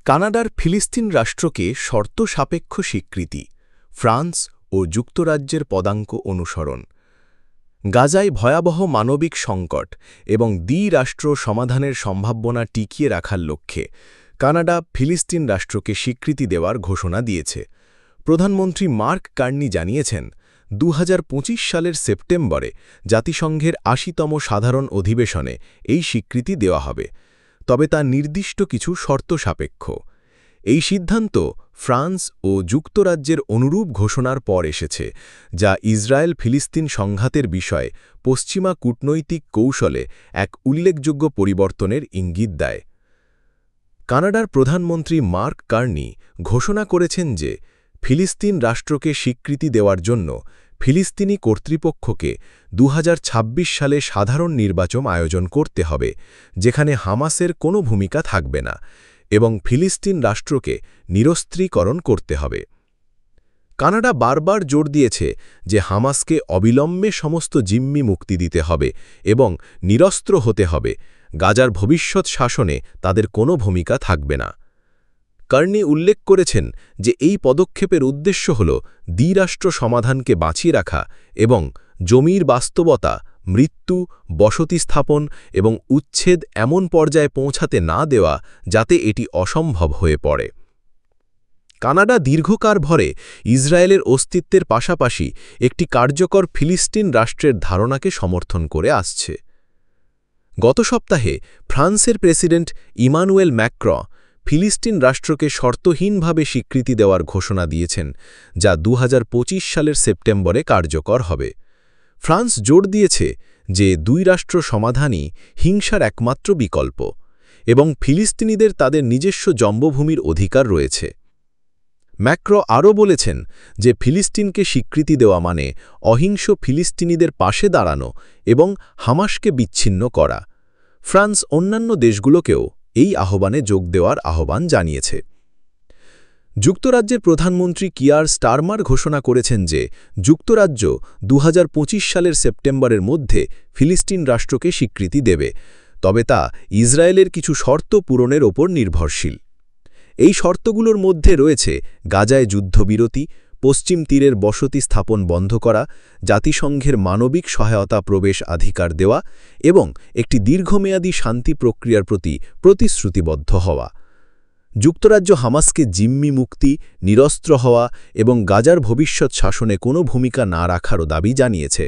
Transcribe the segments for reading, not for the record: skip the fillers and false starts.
কানাডার ফিলিস্তিন রাষ্ট্রকে শর্ত সাপেক্ষ স্বীকৃতি, ফ্রান্স ও যুক্তরাজ্যের পদাঙ্ক অনুসরণ। গাজায় ভয়াবহ মানবিক সংকট এবং দ্বি-রাষ্ট্র সমাধানের সম্ভাবনা টিকিয়ে রাখার লক্ষ্যে কানাডা ফিলিস্তিন রাষ্ট্রকে স্বীকৃতি দেওয়ার ঘোষণা দিয়েছে। প্রধানমন্ত্রী মার্ক কার্নি জানিয়েছেন, 2025 সালের সেপ্টেম্বরে জাতিসংঘের 80তম সাধারণ অধিবেশনে এই স্বীকৃতি দেওয়া হবে, তবে তা নির্দিষ্ট কিছু শর্ত সাপেক্ষ। এই সিদ্ধান্ত ফ্রান্স ও যুক্তরাজ্যের অনুরূপ ঘোষণার পর এসেছে, যা ইসরায়েল ফিলিস্তিন সংঘাতের বিষয়ে পশ্চিমা কূটনৈতিক কৌশলে এক উল্লেখযোগ্য পরিবর্তনের ইঙ্গিত দেয়। কানাডার প্রধানমন্ত্রী মার্ক কার্নি ঘোষণা করেছেন যে ফিলিস্তিন রাষ্ট্রকে স্বীকৃতি দেওয়ার জন্য ফিলিস্তিনি কর্তৃপক্ষকে 2026 সালে সাধারণ নির্বাচন আয়োজন করতে হবে, যেখানে হামাসের কোনো ভূমিকা থাকবে না, এবং ফিলিস্তিন রাষ্ট্রকে নিরস্ত্রীকরণ করতে হবে। কানাডা বারবার জোর দিয়েছে যে হামাসকে অবিলম্বে সমস্ত জিম্মি মুক্তি দিতে হবে এবং নিরস্ত্র হতে হবে। গাজার ভবিষ্যৎ শাসনে তাদের কোনো ভূমিকা থাকবে না। কার্নি উল্লেখ করেছেন যে এই পদক্ষেপের উদ্দেশ্য হল দ্বিরাষ্ট্র সমাধানকে বাঁচিয়ে রাখা এবং জমির বাস্তবতা, মৃত্যু, বসতি স্থাপন এবং উচ্ছেদ এমন পর্যায়ে পৌঁছাতে না দেওয়া যাতে এটি অসম্ভব হয়ে পড়ে। কানাডা দীর্ঘকাল ধরে ইসরায়েলের অস্তিত্বের পাশাপাশি একটি কার্যকর ফিলিস্তিন রাষ্ট্রের ধারণাকে সমর্থন করে আসছে। গত সপ্তাহে ফ্রান্সের প্রেসিডেন্ট ইমানুয়েল ম্যাক্রঁ ফিলিস্তিন রাষ্ট্রকে শর্তহীনভাবে স্বীকৃতি দেওয়ার ঘোষণা দিয়েছেন, যা 2025 সালের সেপ্টেম্বরে কার্যকর হবে। ফ্রান্স জোর দিয়েছে যে দুই রাষ্ট্র সমাধানই হিংসার একমাত্র বিকল্প এবং ফিলিস্তিনিদের তাদের নিজস্ব জন্মভূমির অধিকার রয়েছে। ম্যাক্রঁ আরও বলেছেন যে ফিলিস্তিনকে স্বীকৃতি দেওয়া মানে অহিংস ফিলিস্তিনিদের পাশে দাঁড়ানো এবং হামাসকে বিচ্ছিন্ন করা। ফ্রান্স অন্যান্য দেশগুলোকেও এই আহ্বানে যোগ দেওয়ার আহ্বান জানিয়েছে। যুক্তরাজ্যের প্রধানমন্ত্রী কিয়ার স্টারমার ঘোষণা করেছেন যে যুক্তরাজ্য 2025 সালের সেপ্টেম্বরের মধ্যে ফিলিস্তিন রাষ্ট্রকে স্বীকৃতি দেবে, তবে তা ইসরায়েলের কিছু শর্ত পূরণের ওপর নির্ভরশীল। এই শর্তগুলোর মধ্যে রয়েছে গাজায় যুদ্ধবিরতি, পশ্চিম তীরের বসতি স্থাপন বন্ধ করা, জাতিসংঘের মানবিক সহায়তা প্রবেশাধিকার দেওয়া এবং একটি দীর্ঘমেয়াদী শান্তি প্রক্রিয়ার প্রতি প্রতিশ্রুতিবদ্ধ হওয়া। যুক্তরাজ্য হামাসকে জিম্মি মুক্তি, নিরস্ত্র হওয়া এবং গাজার ভবিষ্যৎ শাসনে কোনো ভূমিকা না রাখারও দাবি জানিয়েছে।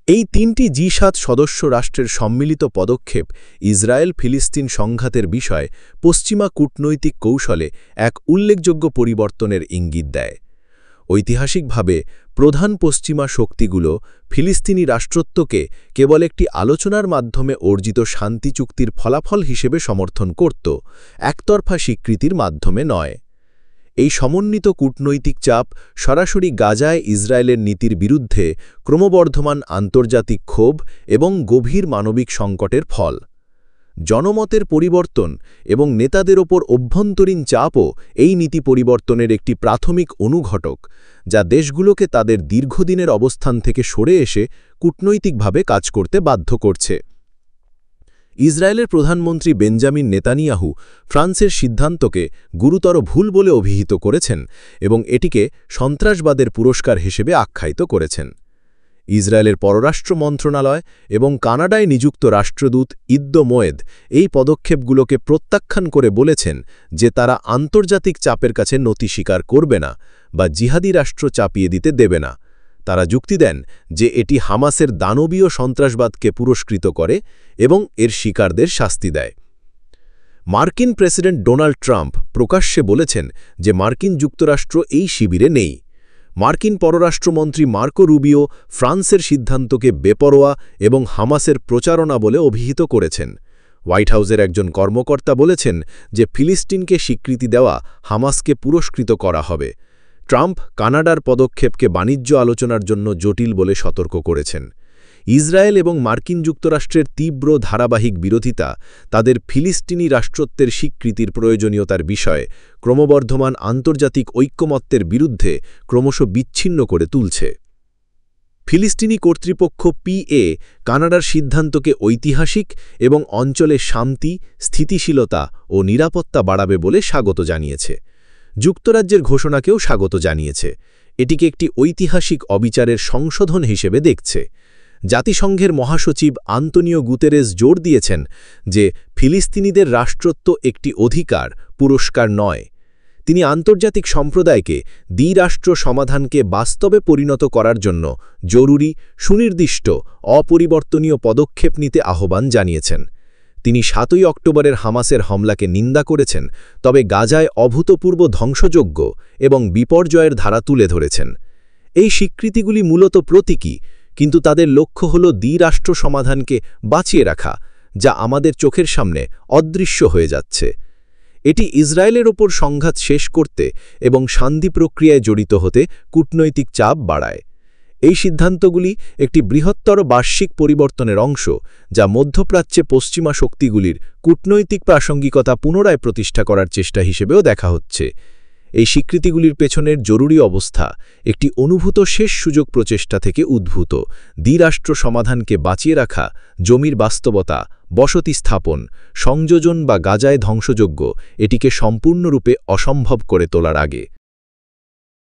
এই তিনটি জি7 সদস্য রাষ্ট্রের সম্মিলিত পদক্ষেপ ইসরায়েল ফিলিস্তিন সংঘাতের বিষয়ে পশ্চিমা কূটনৈতিক কৌশলে এক উল্লেখযোগ্য পরিবর্তনের ইঙ্গিত দেয়। ঐতিহাসিকভাবে প্রধান পশ্চিমা শক্তিগুলো ফিলিস্তিনি রাষ্ট্রত্বকে কেবল একটি আলোচনার মাধ্যমে অর্জিত শান্তি চুক্তির ফলাফল হিসেবে সমর্থন করত, একতরফা স্বীকৃতির মাধ্যমে নয়। এই সমন্বিত কূটনৈতিক চাপ সরাসরি গাজায় ইসরায়েলের নীতির বিরুদ্ধে ক্রমবর্ধমান আন্তর্জাতিক ক্ষোভ এবং গভীর মানবিক সংকটের ফল। জনমতের পরিবর্তন এবং নেতাদের ওপর অভ্যন্তরীণ চাপও এই নীতি পরিবর্তনের একটি প্রাথমিক অনুঘটক, যা দেশগুলোকে তাদের দীর্ঘদিনের অবস্থান থেকে সরে এসে কূটনৈতিকভাবে কাজ করতে বাধ্য করছে। ইসরায়েলের প্রধানমন্ত্রী বেঞ্জামিন নেতানিয়াহু ফ্রান্সের সিদ্ধান্তকে গুরুতর ভুল বলে অভিহিত করেছেন এবং এটিকে সন্ত্রাসবাদের পুরস্কার হিসেবে আখ্যায়িত করেছেন। ইসরায়েলের পররাষ্ট্র মন্ত্রণালয় এবং কানাডায় নিযুক্ত রাষ্ট্রদূত ইদ্দো মোয়েদ এই পদক্ষেপগুলোকে প্রত্যাখ্যান করে বলেছেন যে তারা আন্তর্জাতিক চাপের কাছে নতি স্বীকার করবে না বা জিহাদি রাষ্ট্র চাপিয়ে দিতে দেবে না। তারা যুক্তি দেন যে এটি হামাসের দানবীয় সন্ত্রাসবাদকে পুরস্কৃত করে এবং এর শিকারদের শাস্তি দেয়। মার্কিন প্রেসিডেন্ট ডোনাল্ড ট্রাম্প প্রকাশ্যে বলেছেন যে মার্কিন যুক্তরাষ্ট্র এই শিবিরে নেই। মার্কিন পররাষ্ট্রমন্ত্রী মার্কো রুবিও ফ্রান্সের সিদ্ধান্তকে বেপরোয়া এবং হামাসের প্রচারণা বলে অভিহিত করেছেন। হোয়াইট হাউসের একজন কর্মকর্তা বলেছেন যে ফিলিস্তিনকে স্বীকৃতি দেওয়া হামাসকে পুরস্কৃত করা হবে। ট্রাম্প কানাডার পদক্ষেপকে বাণিজ্য আলোচনার জন্য জটিল বলে সতর্ক করেছেন। ইসরায়েল এবং মার্কিন যুক্তরাষ্ট্রের তীব্র ধারাবাহিক বিরোধিতা তাদের ফিলিস্তিনি রাষ্ট্রত্বের স্বীকৃতির প্রয়োজনীয়তার বিষয়ে ক্রমবর্ধমান আন্তর্জাতিক ঐক্যমত্যের বিরুদ্ধে ক্রমশ বিচ্ছিন্ন করে তুলছে। ফিলিস্তিনি কর্তৃপক্ষ PA কানাডার সিদ্ধান্তকে ঐতিহাসিক এবং অঞ্চলে শান্তি, স্থিতিশীলতা ও নিরাপত্তা বাড়াবে বলে স্বাগত জানিয়েছে। যুক্তরাজ্যের ঘোষণাকেও স্বাগত জানিয়েছে, এটিকে একটি ঐতিহাসিক অবিচারের সংশোধন হিসেবে দেখছে। জাতিসংঘের মহাসচিব আন্তোনিও গুতেরেস জোর দিয়েছেন যে ফিলিস্তিনিদের রাষ্ট্রত্ব একটি অধিকার, পুরস্কার নয়। তিনি আন্তর্জাতিক সম্প্রদায়কে দ্বিরাষ্ট্র সমাধানকে বাস্তবে পরিণত করার জন্য জরুরি, সুনির্দিষ্ট, অপরিবর্তনীয় পদক্ষেপ নিতে আহ্বান জানিয়েছেন। তিনি 7ই অক্টোবরের হামাসের হামলাকে নিন্দা করেছেন, তবে গাজায় অভূতপূর্ব ধ্বংসযজ্ঞ এবং বিপর্যয়ের ধারা তুলে ধরেছেন। এই স্বীকৃতিগুলি মূলত প্রতীকী, কিন্তু তাদের লক্ষ্য হল দ্বিরাষ্ট্র সমাধানকে বাঁচিয়ে রাখা, যা আমাদের চোখের সামনে অদৃশ্য হয়ে যাচ্ছে। এটি ইসরায়েলের ওপর সংঘাত শেষ করতে এবং শান্তি প্রক্রিয়ায় জড়িত হতে কূটনৈতিক চাপ বাড়ায়। এই সিদ্ধান্তগুলি একটি বৃহত্তর বার্ষিক পরিবর্তনের অংশ, যা মধ্যপ্রাচ্যে পশ্চিমা শক্তিগুলির কূটনৈতিক প্রাসঙ্গিকতা পুনরায় প্রতিষ্ঠা করার চেষ্টা হিসেবেও দেখা হচ্ছে। এই স্বীকৃতিগুলির পেছনের জরুরি অবস্থা একটি অনুভূত শেষ সুযোগ প্রচেষ্টা থেকে উদ্ভূত। দ্বিরাষ্ট্র সমাধানকে বাঁচিয়ে রাখা, জমির বাস্তবতা, বসতি স্থাপন, সংযোজন বা গাজায় ধ্বংসযজ্ঞ এটিকে সম্পূর্ণরূপে অসম্ভব করে তোলার আগে।